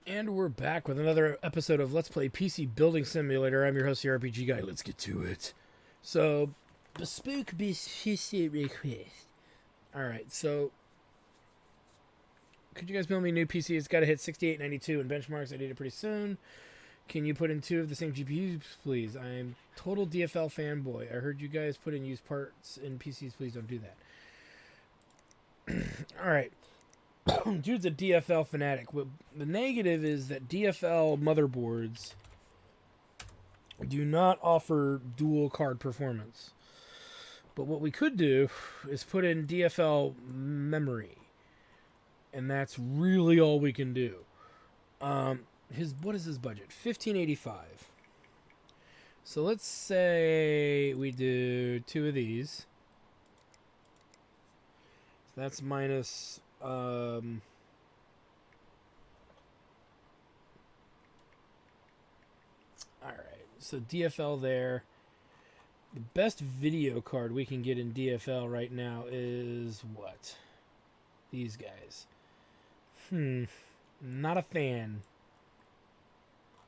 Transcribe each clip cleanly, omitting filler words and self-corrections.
And we're back with another episode of Let's Play PC Building Simulator. I'm your host, the RPG Guy. Let's get to it. So, bespoke PC request. Alright, so could you guys build me a new PC? It's got to hit 6892 in benchmarks. I need it pretty soon. Can you put in 2 of the same GPUs, please? I'm total DFL fanboy. I heard you guys put in used parts in PCs. Please don't do that. Alright. Dude's a DFL fanatic. The negative is that DFL motherboards do not offer dual card performance. But what we could do is put in DFL memory. And that's really all we can do. What is his budget? $1585. So let's say we do 2 of these. So that's minus all right, so DFL there. The best video card we can get in DFL right now is what? These guys. Not a fan.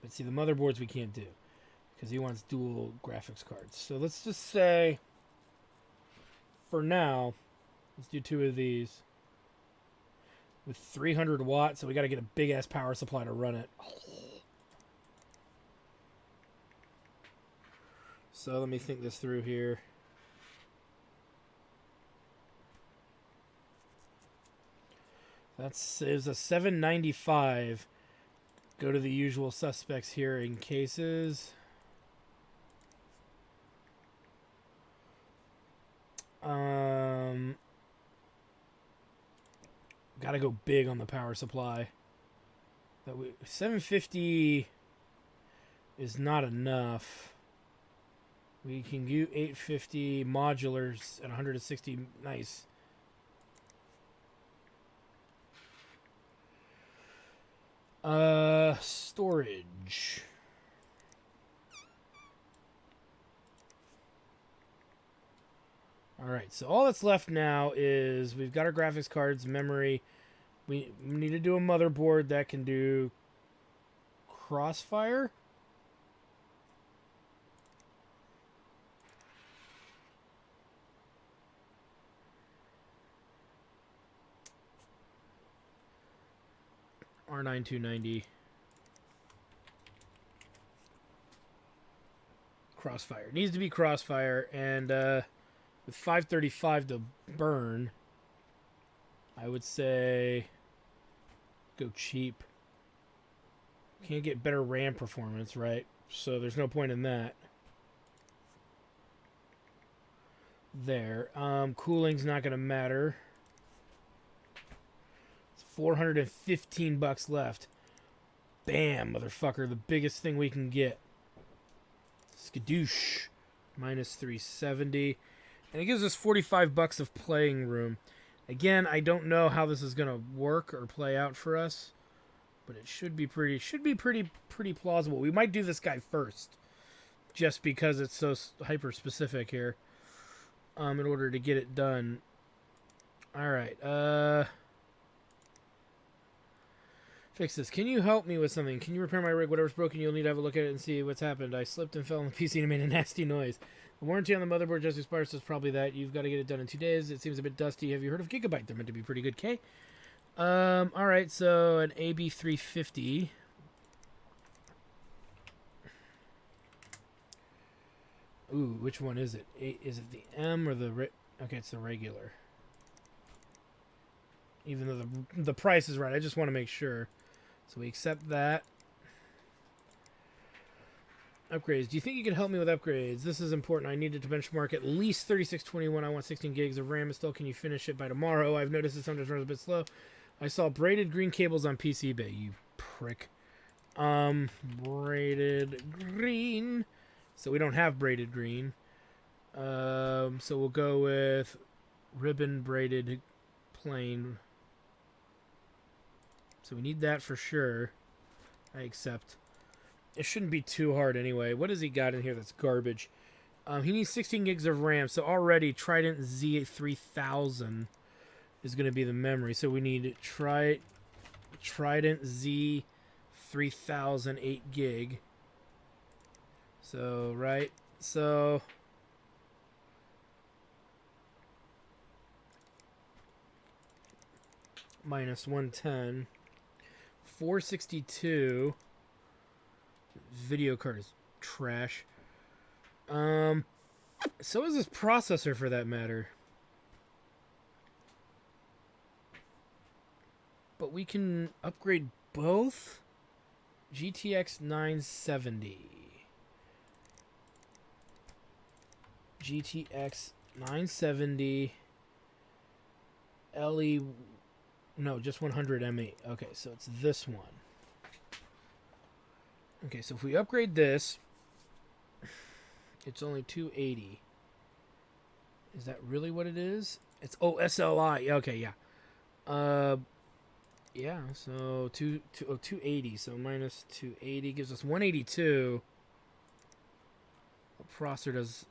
But see, the motherboards we can't do because he wants dual graphics cards. So let's just say for now, let's do 2 of these. With 300 watts, so we got to get a big-ass power supply to run it. So let me think this through here. It was a 795. Go to the usual suspects here in cases. Gotta go big on the power supply. 750 is not enough. We can do 850 modulars at 160. Nice. Storage. Alright, so all that's left now is we've got our graphics cards, memory. We need to do a motherboard that can do crossfire. R9290. Crossfire. It needs to be crossfire, and with 535 to burn, I would say go cheap. Can't get better RAM performance, right? So there's no point in that. There. Cooling's not going to matter. It's $415 left. Bam, motherfucker. The biggest thing we can get. Skadoosh. Minus 370. And it gives us $45 of playing room. Again, I don't know how this is going to work or play out for us, but it should be pretty plausible. We might do this guy first, just because it's so hyper specific here. In order to get it done. All right. Fix this. Can you help me with something? Can you repair my rig? Whatever's broken, you'll need to have a look at it and see what's happened. I slipped and fell on the PC and made a nasty noise. The warranty on the motherboard just expired, so it's probably that. You've got to get it done in 2 days. It seems a bit dusty. Have you heard of Gigabyte? They're meant to be pretty good, K. Alright, so an AB350. Ooh, which one is it? Is it the M or the... Okay, it's the regular. Even though the price is right, I just want to make sure. So we accept that. Upgrades. Do you think you can help me with upgrades? This is important. I needed to benchmark at least 3621. I want 16 gigs of RAM still. Can you finish it by tomorrow? I've noticed it sometimes runs a bit slow. I saw braided green cables on PCBay, you prick. Braided green. So we don't have braided green. So we'll go with ribbon braided plain. So we need that for sure. I accept. It shouldn't be too hard anyway. What has he got in here that's garbage? He needs 16 gigs of RAM. So already Trident Z3000 is going to be the memory. So we need Trident Z 3008 gig. So, right? So minus 110. 462. Video card is trash. So is this processor, for that matter. But we can upgrade both. GTX 970. GTX 970. LE. No, just 100 ME. Okay, so it's this one. Okay, so if we upgrade this, it's only 280. Is that really what it is? It's SLI. Okay, yeah. Yeah, so 280. So minus 280 gives us 182. The processor does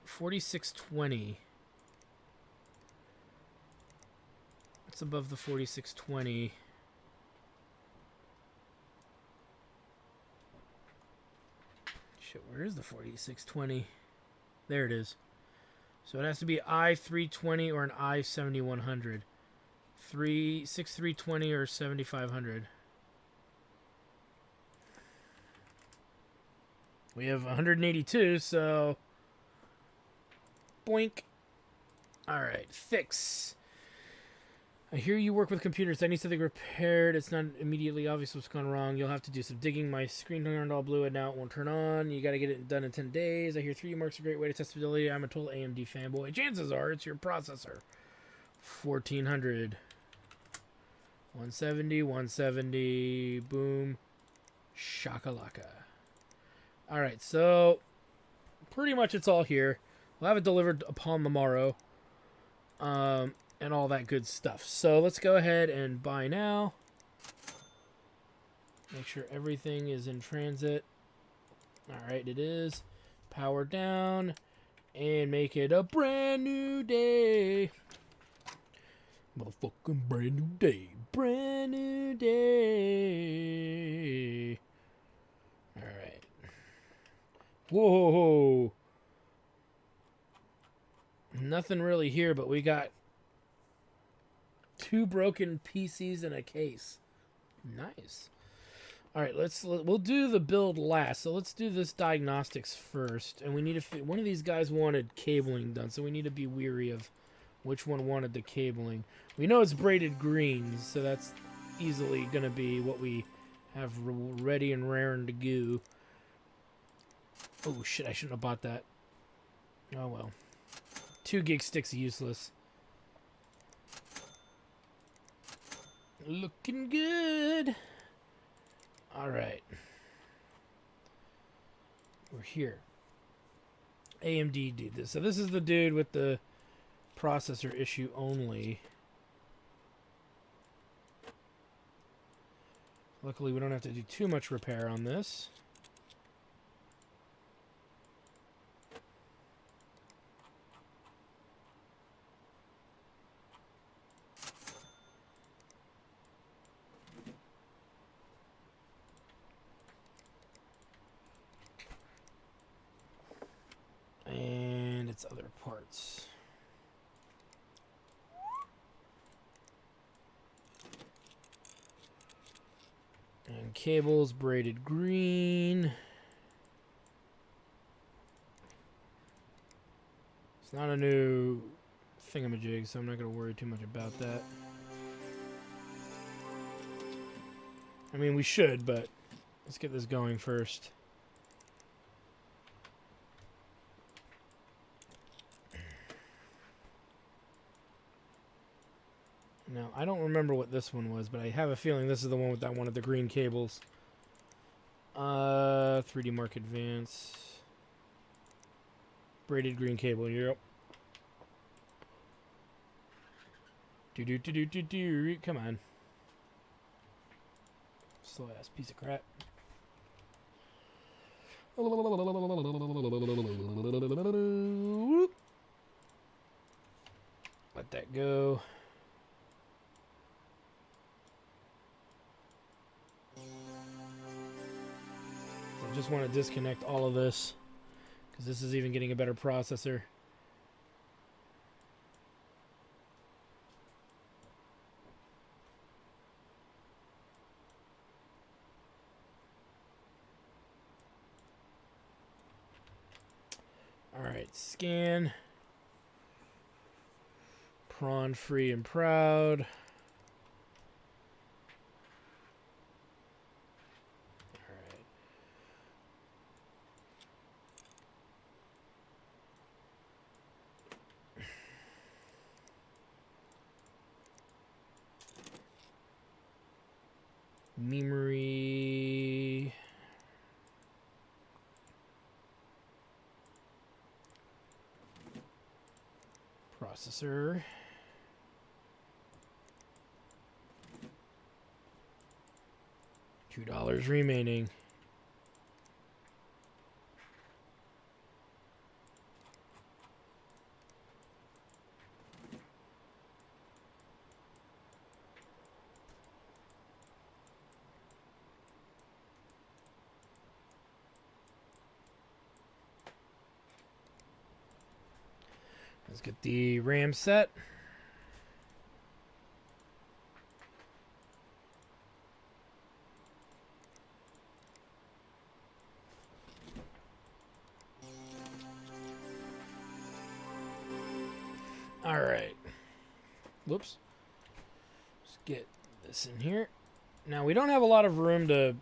4620. It's above the 4620. Shit, where is the 4620? There it is. So it has to be i320 or an i7100. 6320 or 7500. We have 182, so boink. All right, fix. I hear you work with computers. I need something repaired. It's not immediately obvious what's gone wrong. You'll have to do some digging. My screen turned all blue and now it won't turn on. You got to get it done in 10 days. I hear 3D Mark's a great way to test stability. I'm a total AMD fanboy. Chances are it's your processor. 1400. 170, 170. Boom. Shakalaka. All right, so pretty much it's all here. We'll have it delivered upon the morrow. And all that good stuff. So let's go ahead and buy now. Make sure everything is in transit. Alright, it is. Power down. And make it a brand new day. Motherfucking brand new day. Brand new day. Alright. Whoa. Nothing really here, but we got 2 broken PCs in a case. Nice. All right, we'll do the build last. So let's do this diagnostics first, and we need to. One of these guys wanted cabling done, so we need to be weary of which one wanted the cabling. We know it's braided green, so that's easily going to be what we have ready and raring to go. Oh shit! I shouldn't have bought that. Oh well. 2 gig sticks useless. Looking good. All right. We're here. AMD did this. So this is the dude with the processor issue only. Luckily, we don't have to do too much repair on this. And its other parts. And cables braided green. It's not a new thingamajig, so I'm not going to worry too much about that. I mean, we should, but let's get this going first. Now, I don't remember what this one was, but I have a feeling this is the one with that one of the green cables. 3D Mark Advance. Braided green cable, yep. Come on. Slow ass piece of crap. Let that go. just want to disconnect all of this because this is even getting a better processor. Alright, scan. Prawn free and proud. Alright. Memory. Processor. $2 remaining. Let's get the RAM set. All right. Whoops. Let's get this in here. Now, we don't have a lot of room to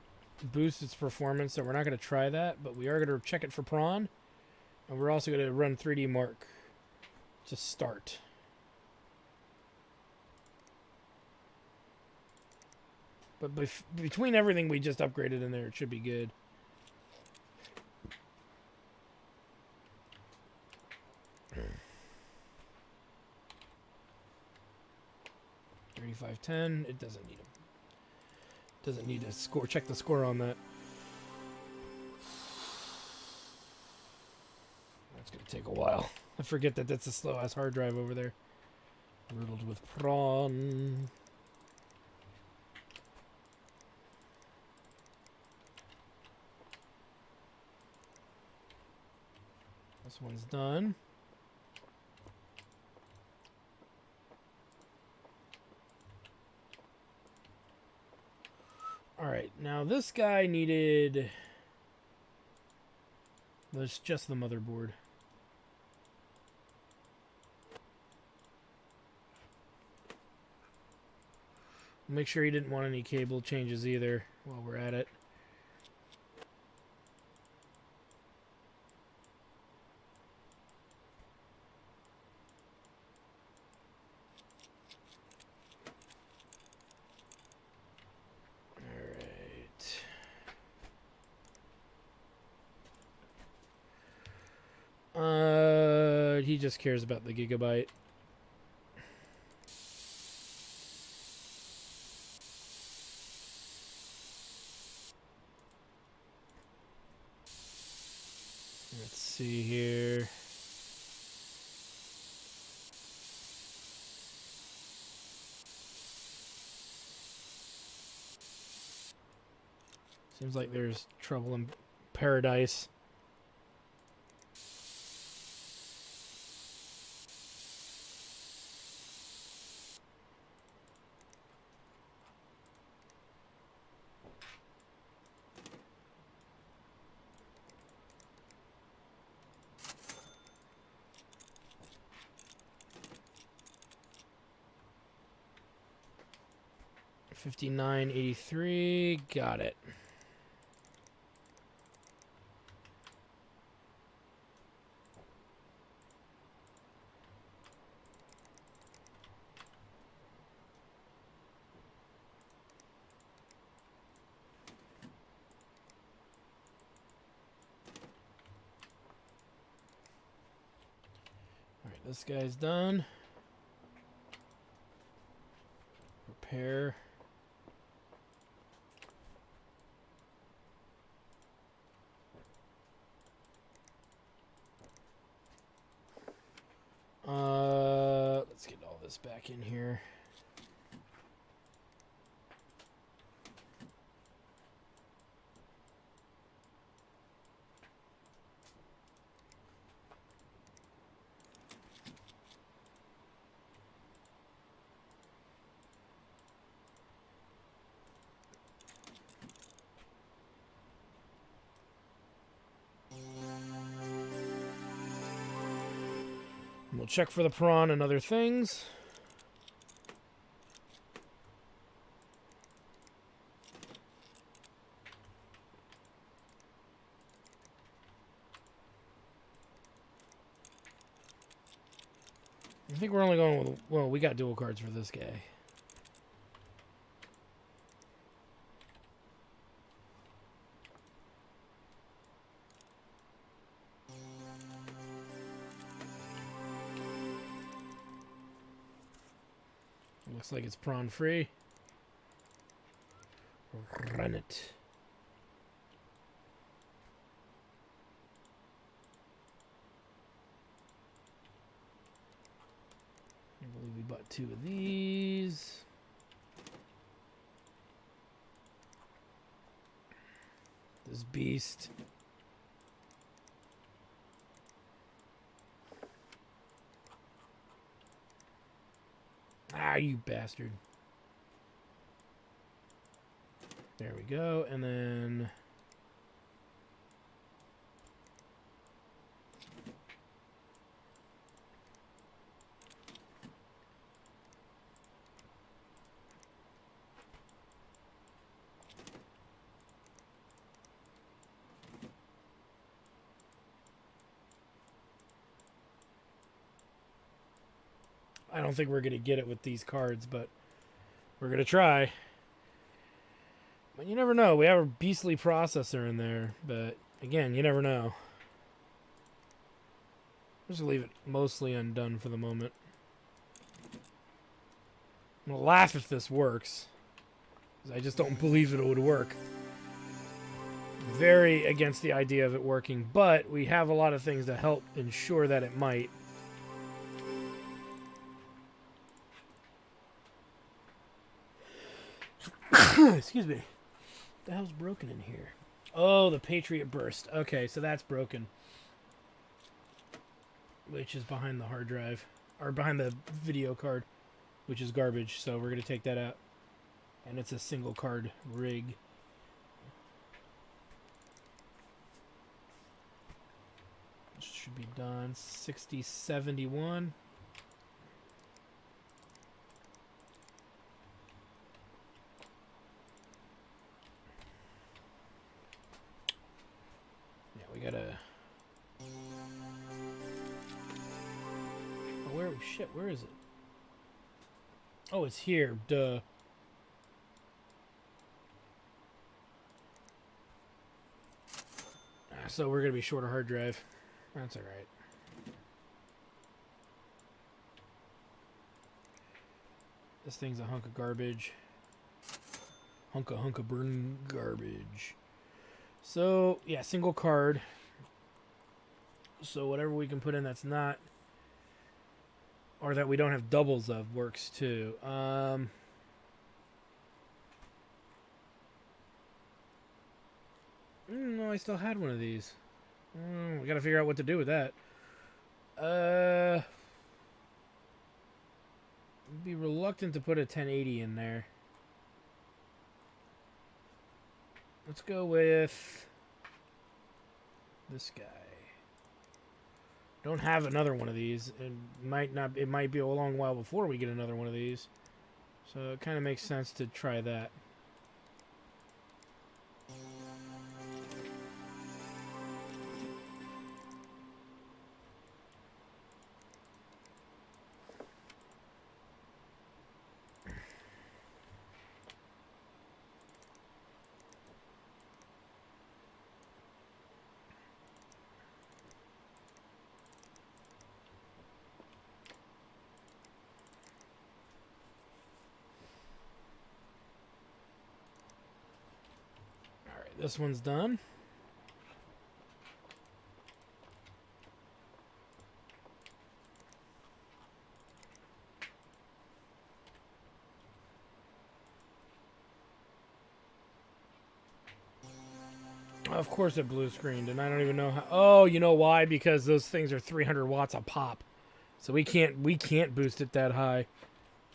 boost its performance, so we're not going to try that, but we are going to check it for prawn. And we're also going to run 3D Mark to start. But between everything we just upgraded in there, it should be good. $35.10. It doesn't need them. Doesn't need to score. Check the score on that. That's gonna take a while. I forget that that's a slow ass hard drive over there. Riddled with prawn. This one's done. Alright, now this guy needed... That's just the motherboard. Make sure he didn't want any cable changes either while we're at it. He just cares about the gigabyte. Let's see here. Seems like there's trouble in paradise. $59.83. Got it. All right, this guy's done. Repair. Let's get all this back in here. We'll check for the prawn and other things. I think we're only going with... Well, we got dual cards for this guy. Looks like it's prawn free. Run it. I believe we bought 2 of these. This beast. Ah, you bastard. There we go. And then... I don't think we're going to get it with these cards, but we're going to try. But you never know. We have a beastly processor in there, but again, you never know. Just leave it mostly undone for the moment. I'm going to laugh if this works. I just don't believe that it would work. Very against the idea of it working, but we have a lot of things to help ensure that it might. Excuse me. What the hell's broken in here? Oh, the Patriot Burst. Okay, so that's broken. Which is behind the hard drive. Or behind the video card. Which is garbage, so we're going to take that out. And it's a single card rig. This should be done. 6071. We gotta... Oh, where... Shit, where is it? Oh, it's here. Duh. So we're gonna be short a hard drive. That's alright. This thing's a hunk of garbage. Hunk of burn garbage. So, yeah, single card. So whatever we can put in that's not... Or that we don't have doubles of works too. No, I still had one of these. We gotta figure out what to do with that. I'd be reluctant to put a 1080 in there. Let's go with this guy. Don't have another one of these. It might be a long while before we get another one of these. So it kind of makes sense to try that. This one's done. Of course it blue screened, and I don't even know how. Oh, you know why? Because those things are 300 watts a pop. So we can't boost it that high.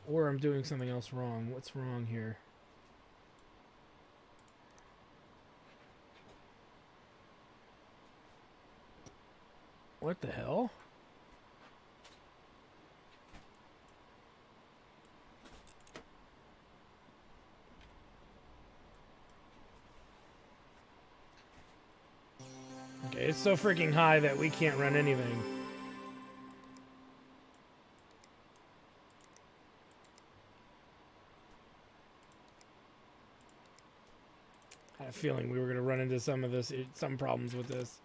Or I'm doing something else wrong. What's wrong here? What the hell? It's so freaking high that we can't run anything. I had a feeling we were going to run into some problems with this.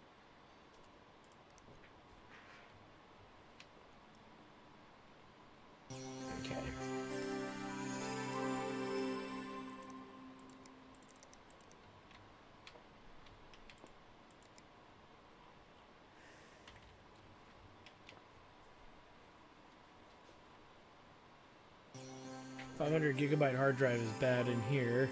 Okay. $500 GB hard drive is bad in here.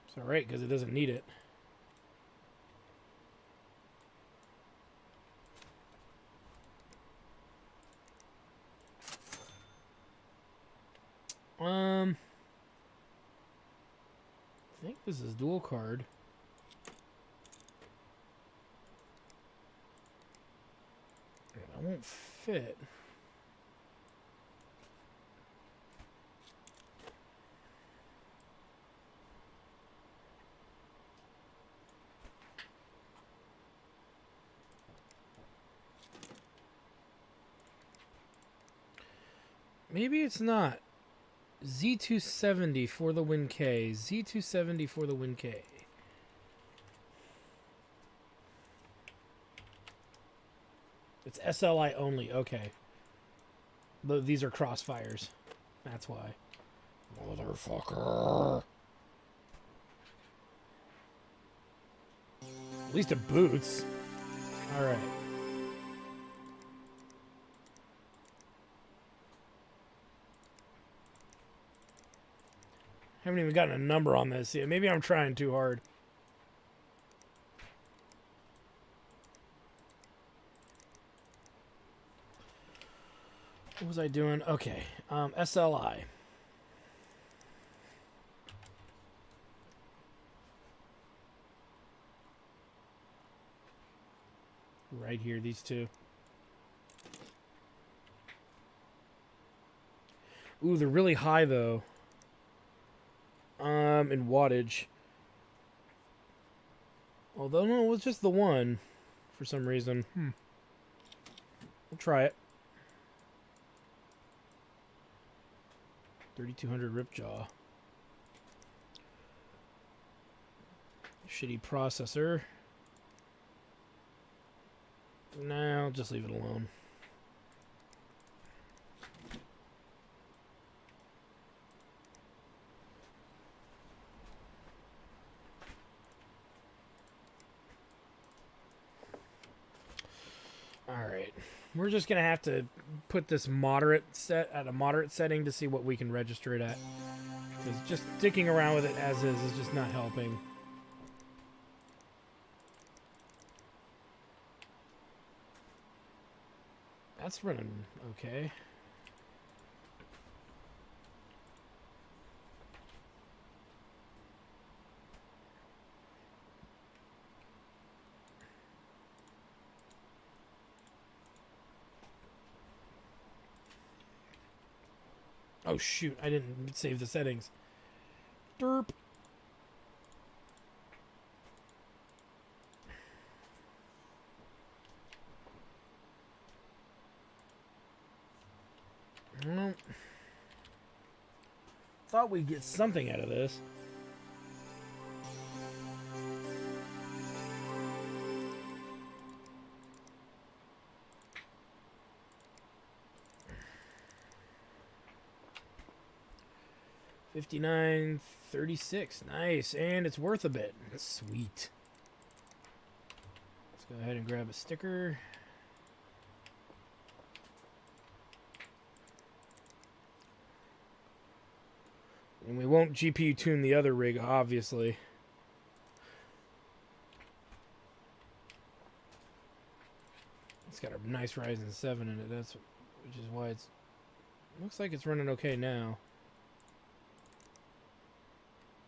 It's alright because it doesn't need it. I think this is dual card. It won't fit. Maybe it's not. Z270 for the win K. Z270 for the win K. It's SLI only. Okay. These are crossfires. That's why. Motherfucker. At least it boots. Alright. Haven't even gotten a number on this yet. Maybe I'm trying too hard. What was I doing? Okay. SLI. Right here, these two. Ooh, they're really high though. In wattage. Although, no, it was just the one for some reason. We'll try it. 3200 Ripjaw. Shitty processor. Nah, I'll just leave it alone. Alright. We're just going to have to put this moderate setting to see what we can register it at. Because just sticking around with it as is just not helping. That's running okay. Oh shoot, I didn't save the settings. Derp. Well, thought we'd get something out of this. $59.36. Nice, and it's worth a bit. Sweet. Let's go ahead and grab a sticker. And we won't GPU tune the other rig, obviously. It's got a nice Ryzen 7 in it. Which is why it's looks like it's running okay now.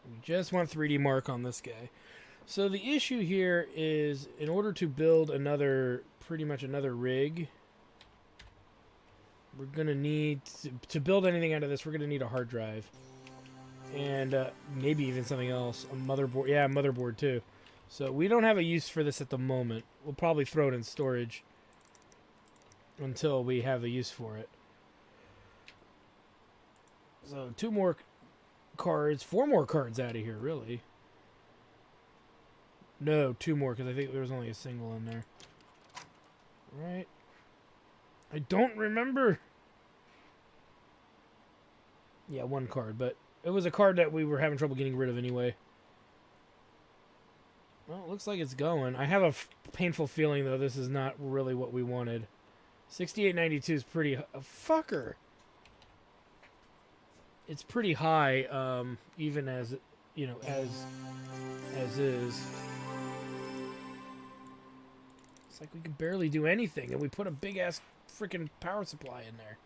We just want 3D Mark on this guy. So the issue here is, in order to build pretty much another rig, We're going to need... To build anything out of this, we're going to need a hard drive. And maybe even something else. A motherboard. Yeah, a motherboard too. So we don't have a use for this at the moment. We'll probably throw it in storage until we have a use for it. So 2 more cards. 4 more cards out of here, really. No, 2 more, because I think there was only a single in there. Right? I don't remember. Yeah, 1 card, but it was a card that we were having trouble getting rid of anyway. Well, it looks like it's going. I have a painful feeling, though, this is not really what we wanted. 68.92 is pretty... fucker! It's pretty high, even as, you know, as is. It's like we can barely do anything, and we put a big-ass freaking power supply in there.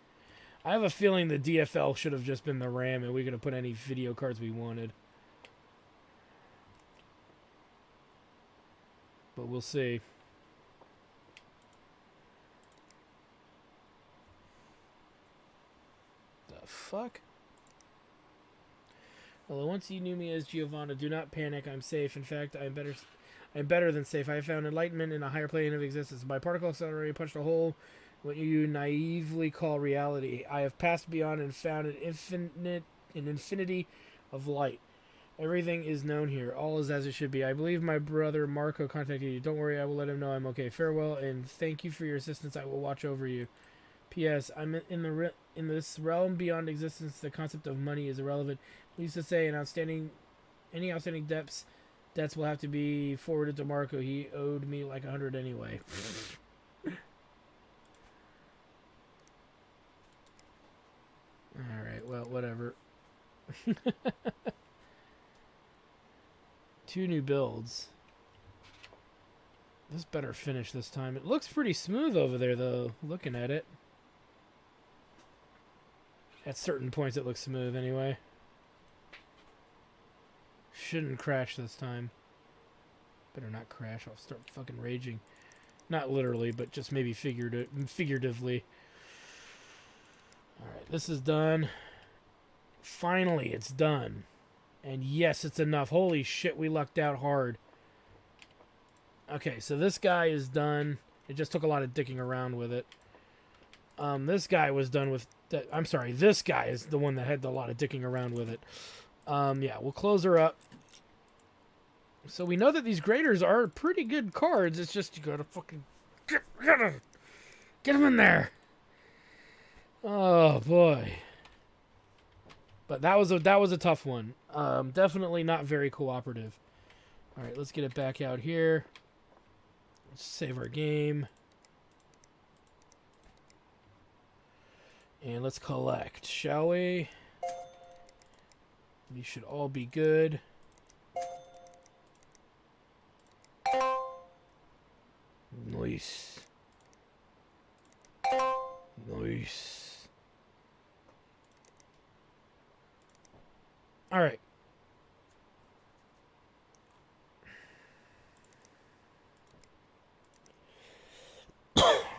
I have a feeling the DFL should have just been the RAM, and we could have put any video cards we wanted. But we'll see. The fuck? Hello, once you knew me as Giovanna, do not panic. I'm safe. In fact, I'm better than safe. I have found enlightenment in a higher plane of existence. My particle accelerator punched a hole in what you naively call reality. I have passed beyond and found an infinity of light. Everything is known here. All is as it should be. I believe my brother Marco contacted you. Don't worry, I will let him know I'm okay. Farewell, and thank you for your assistance. I will watch over you. P.S. I'm in this realm beyond existence. The concept of money is irrelevant. Needless to say, any outstanding debts will have to be forwarded to Marco. He owed me like 100 anyway. All right, well, whatever. 2 new builds. This better finish this time. It looks pretty smooth over there, though, looking at it. At certain points, it looks smooth anyway. Shouldn't crash this time. Better not crash. I'll start fucking raging. Not literally, but just maybe figuratively. Alright, this is done. Finally, it's done. And yes, it's enough. Holy shit, we lucked out hard. Okay, so this guy is done. It just took a lot of dicking around with it. This guy was done with... I'm sorry, this guy is the one that had a lot of dicking around with it. Yeah, we'll close her up. So we know that these graders are pretty good cards. It's just you gotta fucking... Get them in there! Oh, boy. But that was a tough one. Definitely not very cooperative. Alright, let's get it back out here. Let's save our game. And let's collect, shall we? These should all be good. Nice. Nice. All right.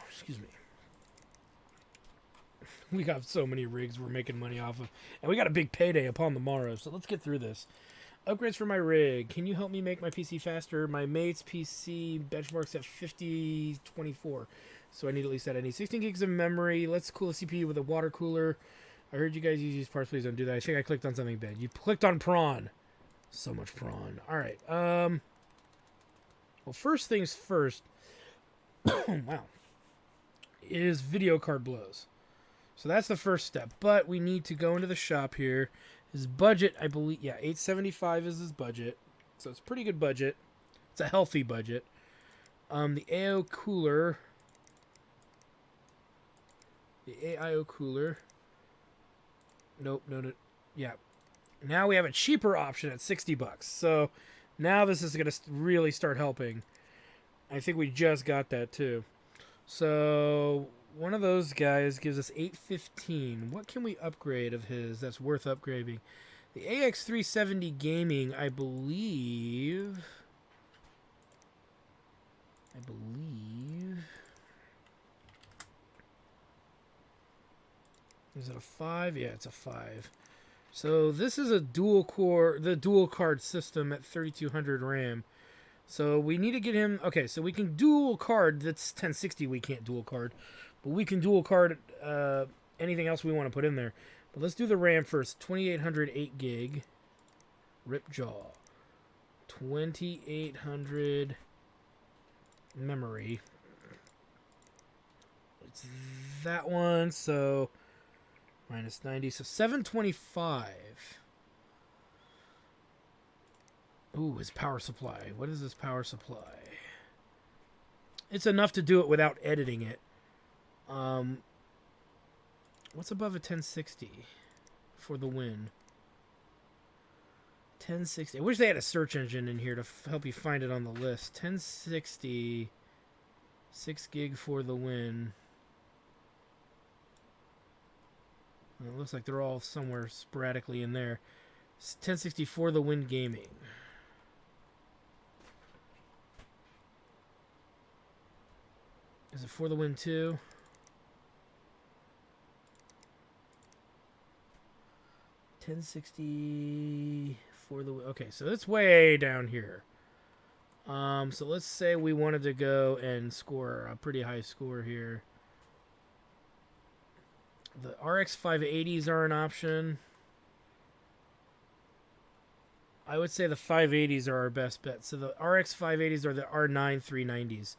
Excuse me. We got so many rigs we're making money off of. And we got a big payday upon the morrow. So let's get through this. Upgrades for my rig. Can you help me make my PC faster? My mate's PC benchmarks at 5024. So I need at least that. I need 16 gigs of memory. Let's cool the CPU with a water cooler. I heard you guys use these parts. Please don't do that. I think I clicked on something bad. You clicked on prawn. So much prawn. All right. Well, first things first. Wow. Is video card blows. So that's the first step. But we need to go into the shop here. His budget, I believe, yeah, $875 is his budget. So it's a pretty good budget. It's a healthy budget. The AIO cooler. The AIO cooler. Nope, no. Yeah. Now we have a cheaper option at $60. So now this is going to really start helping. I think we just got that too. So one of those guys gives us $815. What can we upgrade of his that's worth upgrading? The AX370 Gaming, I believe. Is it a 5? Yeah, it's a 5. So this is a dual core, the dual card system at 3200 RAM. So we need to get him. Okay, so we can dual card. That's 1060. We can't dual card, but we can dual card anything else we want to put in there. But let's do the RAM first. 2800 8 gig. Ripjaw. 2800 memory. It's that one. So minus 90. So 725. Ooh, his power supply. What is his power supply? It's enough to do it without editing it. What's above a 1060 for the win? 1060. I wish they had a search engine in here to help you find it on the list. 1060, 6 gig for the win. Well, it looks like they're all somewhere sporadically in there. 1060 for the win gaming. Is it for the win too? $10.60 for the win. Okay, so it's way down here. So let's say we wanted to go and score a pretty high score here. The RX 580s are an option. I would say the 580s are our best bet. So the RX 580s are the R9 390s.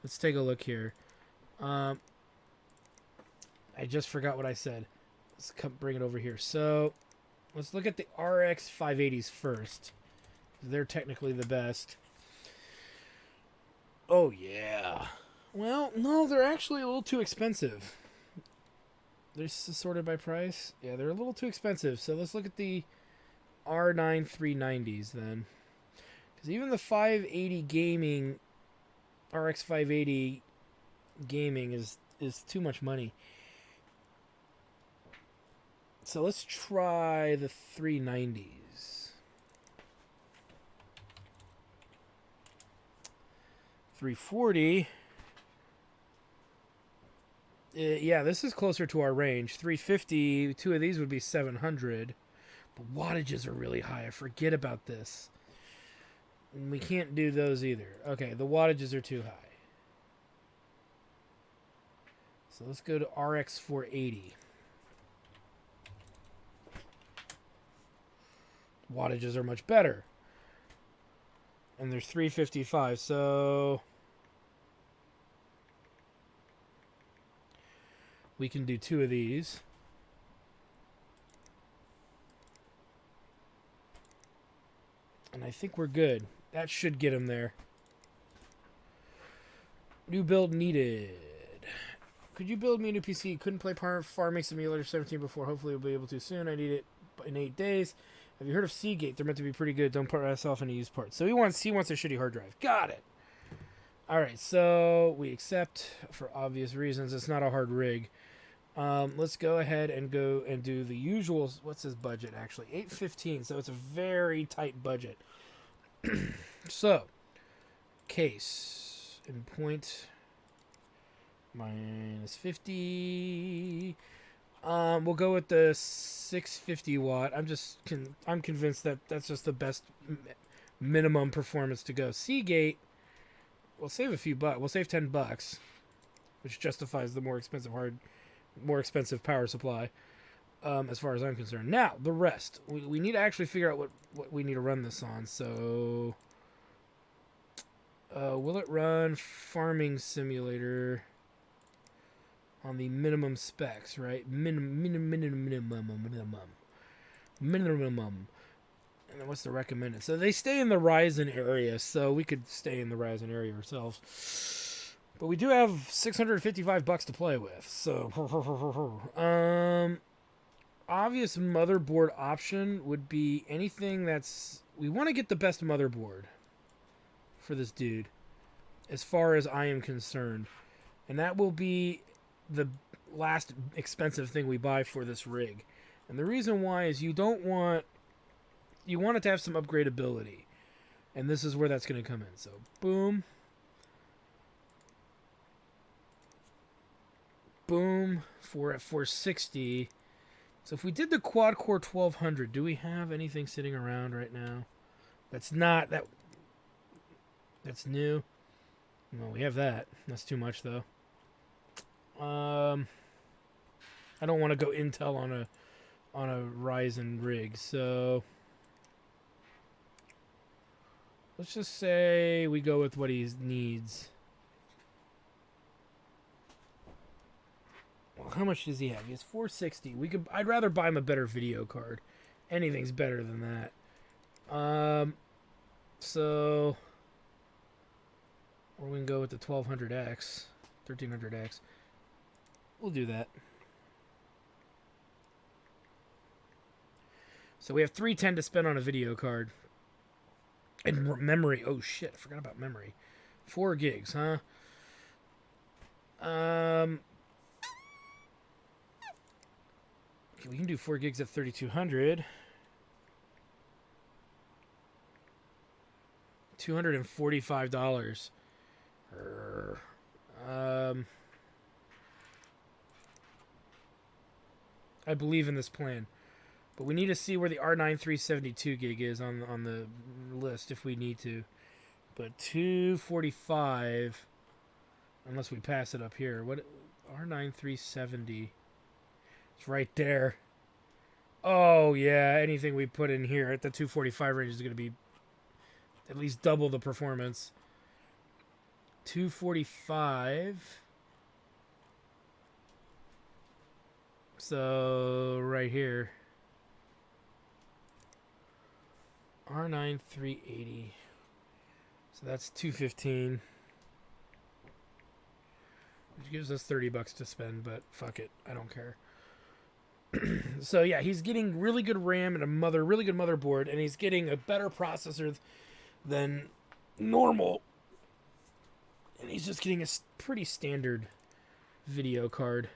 Let's take a look here. I just forgot what I said. Let's bring it over here. So let's look at the RX 580s first. They're technically the best. Oh, yeah. Well, no, they're actually a little too expensive. They're sorted by price. Yeah, they're a little too expensive. So let's look at the R9 390s then. Because even the 580 gaming, RX 580 gaming is too much money. So let's try the 390s. 340. Yeah, this is closer to our range. 350, two of these would be 700. But wattages are really high. I forget about this. And we can't do those either. Okay, the wattages are too high. So let's go to RX 480. Wattages are much better. And there's 355, so we can do two of these. And I think we're good. That should get him there. New build needed. Could you build me a new PC? Couldn't play Farming Simulator 17 before. Hopefully we'll be able to soon. I need it in 8 days. Have you heard of Seagate? They're meant to be pretty good. Don't put us off any used parts. So he wants a shitty hard drive. Got it. All right, so we accept for obvious reasons. It's not a hard rig. Let's go ahead and go and do the usual. What's his budget actually? $815. So it's a very tight budget. So case in point minus 50. We'll go with the 650 watt. I'm convinced that that's just the best minimum performance to go. Seagate, we'll save a few bucks. We'll save $10, which justifies the more expensive power supply, as far as I'm concerned. Now the rest, we need to actually figure out what we need to run this on. So, will it run Farming Simulator? On the minimum specs, right? Minimum. And then what's the recommended? So they stay in the Ryzen area, so we could stay in the Ryzen area ourselves. But we do have $655 to play with, so obvious motherboard option would be anything that's. We want to get the best motherboard for this dude, as far as I am concerned, and that will be the last expensive thing we buy for this rig. And the reason why is you want it to have some upgradability, and this is where that's going to come in. So boom, Boom. At 460. So if we did the quad core 1200, do we have anything sitting around right now? That's not that. That's new. Well, we have that. That's too much though. I don't want to go Intel on a Ryzen rig, so let's just say we go with what he needs. Well, how much does he have? He has 460. I'd rather buy him a better video card. Anything's better than that. So or we can go with the 1200X, 1300X. We'll do that. So we have 310 to spend on a video card. And memory. Oh shit, I forgot about memory. 4 gigs, huh? Okay, we can do 4 gigs at 3200. $245. I believe in this plan. But we need to see where the R9 372 gig is on the list if we need to. But 245, unless we pass it up here. What R9 370? It's right there. Oh yeah, anything we put in here at the 245 range is going to be at least double the performance. 245. So right here. R9 380. So that's 215. Which gives us $30 to spend, but fuck it. I don't care. So yeah, he's getting really good RAM and really good motherboard, and he's getting a better processor than normal. And he's just getting a pretty standard video card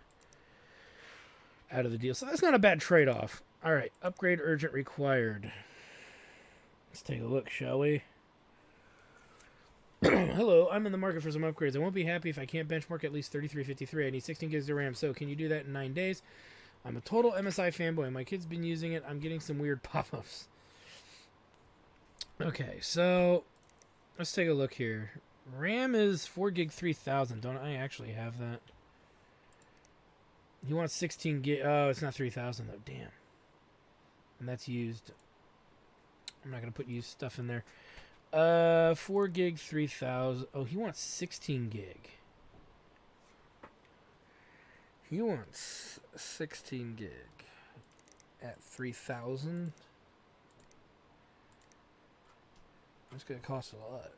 out of the deal. So that's not a bad trade-off. All right, upgrade urgent required. Let's take a look, shall we? Hello, I'm in the market for some upgrades. I won't be happy if I can't benchmark at least 3353. I need 16 gigs of RAM, so can you do that in 9 days? I'm a total MSI fanboy. My kid's been using it. I'm getting some weird pop-ups. Okay, so let's take a look here. RAM is 4 gig 3000. Don't I actually have that? He wants 16 gig. Oh, it's not 3000 though. Damn. And that's used. I'm not going to put used stuff in there. 4 gig 3000. Oh, he wants 16 gig. He wants 16 gig at 3000. It's going to cost a lot.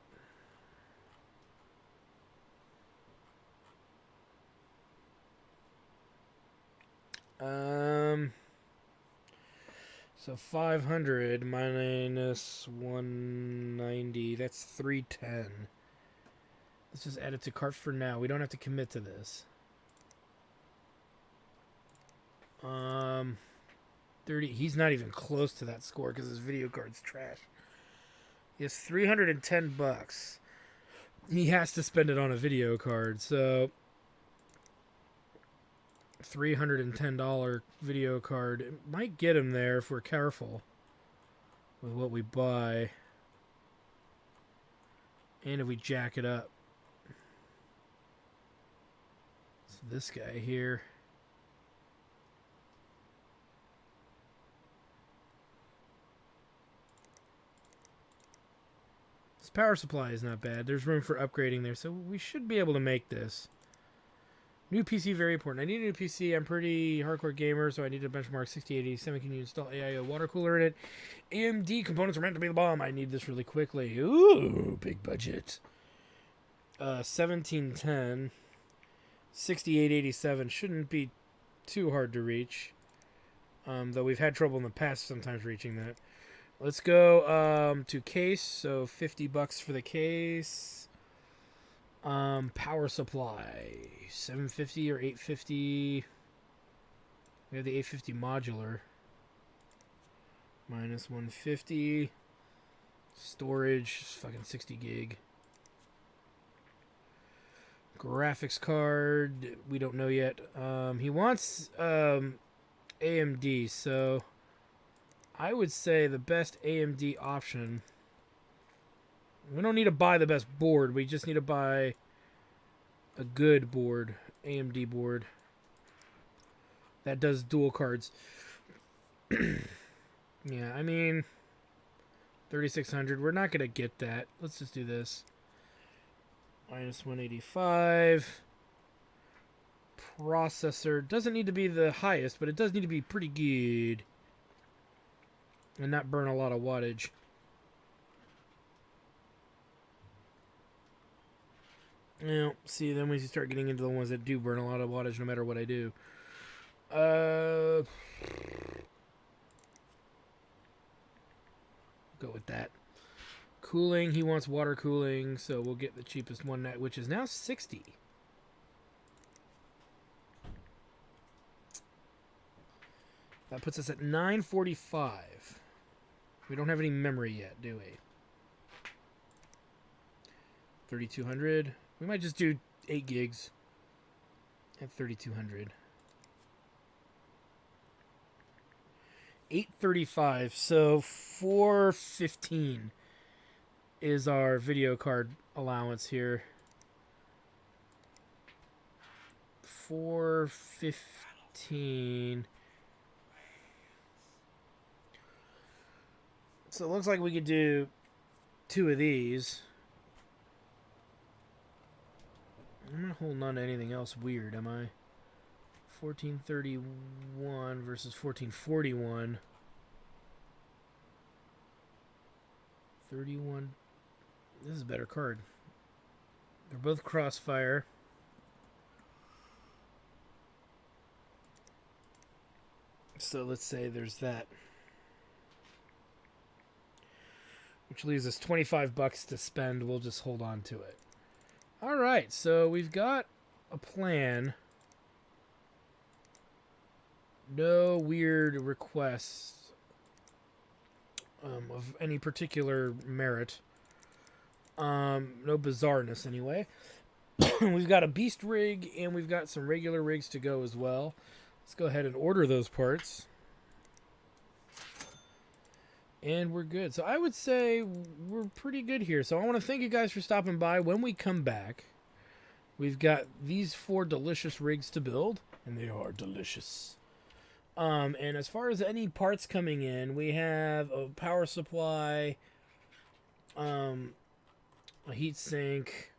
So 500 minus 190, that's 310. Let's just add it to cart for now. We don't have to commit to this. 30, he's not even close to that score because his video card's trash. He has $310. He has to spend it on a video card, so $310 video card. It might get him there if we're careful with what we buy. And if we jack it up. So this guy here. This power supply is not bad. There's room for upgrading there, so we should be able to make this. New PC, very important. I need a new PC. I'm pretty hardcore gamer, so I need a benchmark 6087. Can you install AIO water cooler in it? AMD components are meant to be the bomb. I need this really quickly. Ooh, big budget. 1710. 6887 shouldn't be too hard to reach. Though we've had trouble in the past sometimes reaching that. Let's go to case. So $50 for the case. Power supply, 750 or 850. We have the 850 modular. Minus 150. Storage, fucking 60 gig. Graphics card, we don't know yet. He wants AMD, so I would say the best AMD option. We don't need to buy the best board. We just need to buy a good board, AMD board that does dual cards. Yeah, I mean, 3600. We're not gonna get that. Let's just do this. Minus 185. Processor doesn't need to be the highest, but it does need to be pretty good and not burn a lot of wattage. Now, see, then we start getting into the ones that do burn a lot of wattage no matter what I do. Go with that. Cooling, he wants water cooling, so we'll get the cheapest one, which is now 60. That puts us at 945. We don't have any memory yet, do we? 3200. We might just do 8 gigs at 3200. 835, so 415 is our video card allowance here. 415. So it looks like we could do 2 of these. I'm not holding on to anything else weird, am I? 1431 versus 1441. 31. This is a better card. They're both crossfire. So let's say there's that. Which leaves us 25 bucks to spend. We'll just hold on to it. All right, so we've got a plan. No weird requests of any particular merit. No bizarreness, anyway. We've got a beast rig, and we've got some regular rigs to go as well. Let's go ahead and order those parts. And we're good. So I would say we're pretty good here. So I want to thank you guys for stopping by. When we come back, we've got these 4 delicious rigs to build, and they are delicious. And as far as any parts coming in, we have a power supply, a heat sink,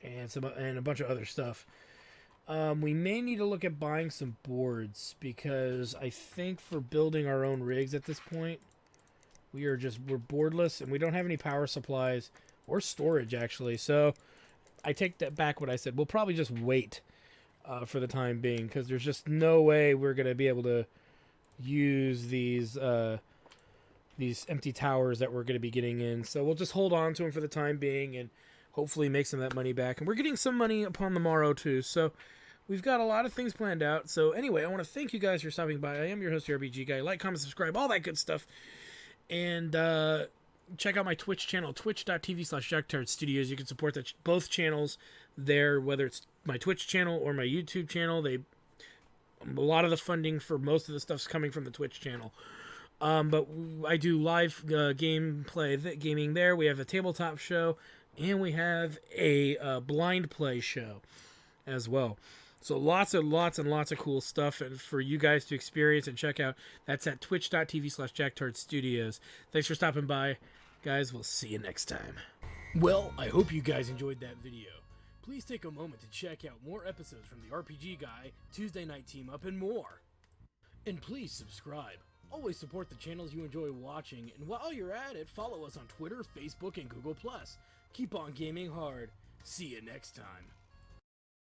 and a bunch of other stuff. We may need to look at buying some boards, because I think for building our own rigs at this point, we're boardless, and we don't have any power supplies or storage, actually. So I take that back what I said. We'll probably just wait for the time being, because there's just no way we're going to be able to use these empty towers that we're going to be getting in. So we'll just hold on to them for the time being and hopefully make some of that money back. And we're getting some money upon the morrow, too. So we've got a lot of things planned out. So anyway, I want to thank you guys for stopping by. I am your host, the RPG Guy. Like, comment, subscribe, all that good stuff. And check out my Twitch channel, twitch.tv/JackTardStudios. You can support both channels there, whether it's my Twitch channel or my YouTube channel. A lot of the funding for most of the stuff's coming from the Twitch channel. But I do live gaming there. We have a tabletop show, and we have a blind play show as well. So lots and lots of cool stuff and for you guys to experience and check out. That's at twitch.tv/JackTardStudios. Thanks for stopping by, guys. We'll see you next time. Well, I hope you guys enjoyed that video. Please take a moment to check out more episodes from the RPG Guy, Tuesday Night Team Up, and more. And please subscribe. Always support the channels you enjoy watching, and while you're at it, follow us on Twitter, Facebook, and Google+. Keep on gaming hard. See you next time.